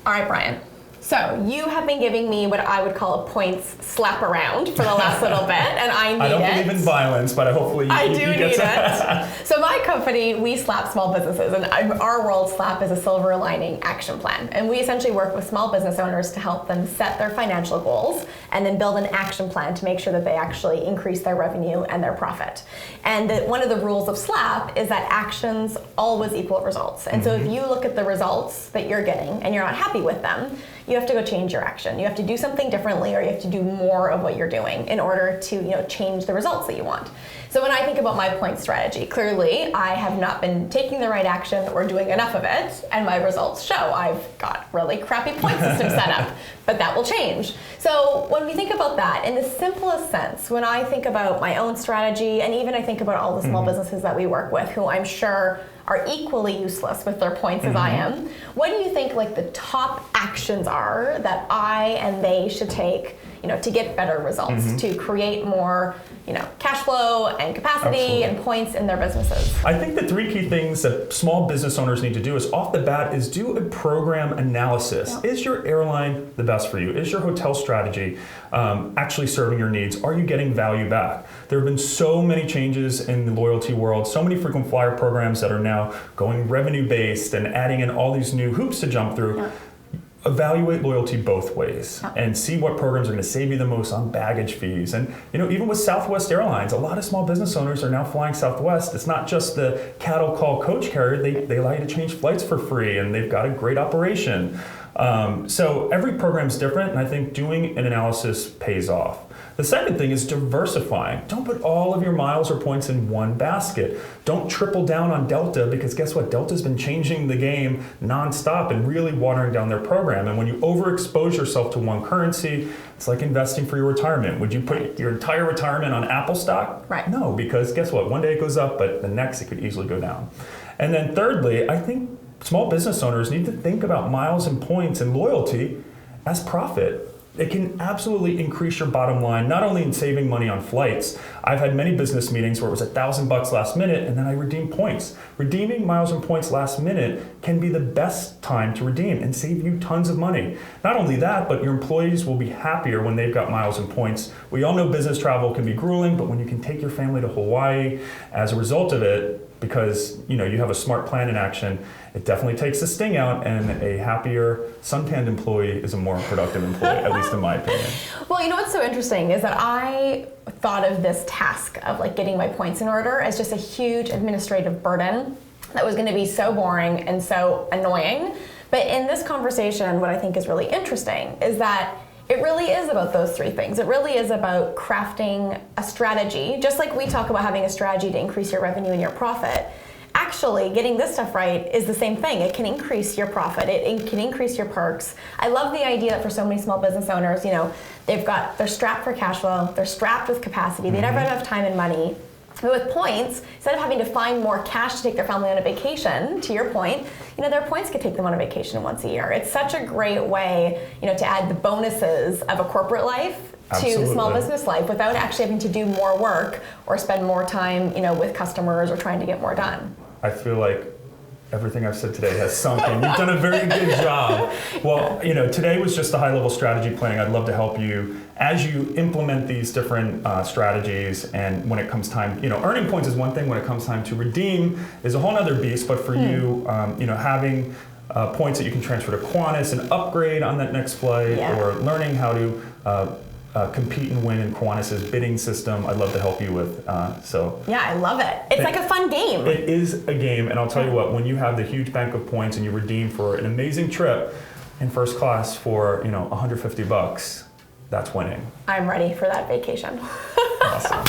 All right, Brian. So you have been giving me what I would call a points slap around for the last little bit, and I need it. I don't believe in violence, but hopefully I you do get need some. it. So my company, we slap small businesses, and our world slap is a silver lining action plan. And we essentially work with small business owners to help them set their financial goals and then build an action plan to make sure that they actually increase their revenue and their profit. And one of the rules of slap is that actions always equal results. And so if you look at the results that you're getting and you're not happy with them, you have to go change your action. You have to do something differently, or you have to do more of what you're doing in order to change the results that you want. So when I think about my point strategy, clearly I have not been taking the right action or doing enough of it, and my results show. I've got really crappy point system set up, but that will change. So when we think about that, in the simplest sense, when I think about my own strategy, and even I think about all the small businesses that we work with, who I'm sure are equally useless with their points as I am, what do you think like the top actions are that I and they should take, to get better results, to create more, cash flow and capacity and points in their businesses? I think the three key things that small business owners need to do is off the bat is do a program analysis. Yep. Is your airline the best for you? Is your hotel strategy actually serving your needs? Are you getting value back? There have been so many changes in the loyalty world, so many frequent flyer programs that are now going revenue based and adding in all these new hoops to jump through. Yep. Evaluate loyalty both ways and see what programs are going to save you the most on baggage fees. And even with Southwest Airlines, a lot of small business owners are now flying Southwest. It's not just the cattle call coach carrier. They allow you to change flights for free, and they've got a great operation. So every program's different, and I think doing an analysis pays off. The second thing is diversifying. Don't put all of your miles or points in one basket. Don't triple down on Delta, because guess what? Delta's been changing the game nonstop and really watering down their program. And when you overexpose yourself to one currency, it's like investing for your retirement. Would you put your entire retirement on Apple stock? Right. No, because guess what? One day it goes up, but the next it could easily go down. And then thirdly, I think small business owners need to think about miles and points and loyalty as profit. It can absolutely increase your bottom line, not only in saving money on flights. I've had many business meetings where it was $1,000 last minute, and then I redeemed points. Redeeming miles and points last minute can be the best time to redeem and save you tons of money. Not only that, but your employees will be happier when they've got miles and points. We all know business travel can be grueling, but when you can take your family to Hawaii as a result of it, because you have a smart plan in action, it definitely takes the sting out, and a happier suntanned employee is a more productive employee, at least in my opinion. Well, what's so interesting is that I thought of this task of getting my points in order as just a huge administrative burden that was going to be so boring and so annoying. But in this conversation, what I think is really interesting is that it really is about those three things. It really is about crafting a strategy, just like we talk about having a strategy to increase your revenue and your profit. Actually, getting this stuff right is the same thing. It can increase your profit. It can increase your perks. I love the idea that for so many small business owners, they're strapped for cash flow, they're strapped with capacity, they never have enough time and money. But with points, instead of having to find more cash to take their family on a vacation, to your point, their points could take them on a vacation once a year. It's such a great way, to add the bonuses of a corporate life to small business life without actually having to do more work or spend more time, with customers or trying to get more done. I feel like everything I've said today has sunk in. You've done a very good job. Well, today was just a high-level strategy planning. I'd love to help you as you implement these different strategies. And when it comes time, earning points is one thing. When it comes time to redeem is a whole other beast. But for you, having points that you can transfer to Qantas and upgrade on that next flight, or learning how to compete and win in Qantas's bidding system, I'd love to help you with. Yeah, I love it. It's like a fun game. It is a game, and I'll tell you what, when you have the huge bank of points and you redeem for an amazing trip in first class for $150, that's winning. I'm ready for that vacation. Awesome.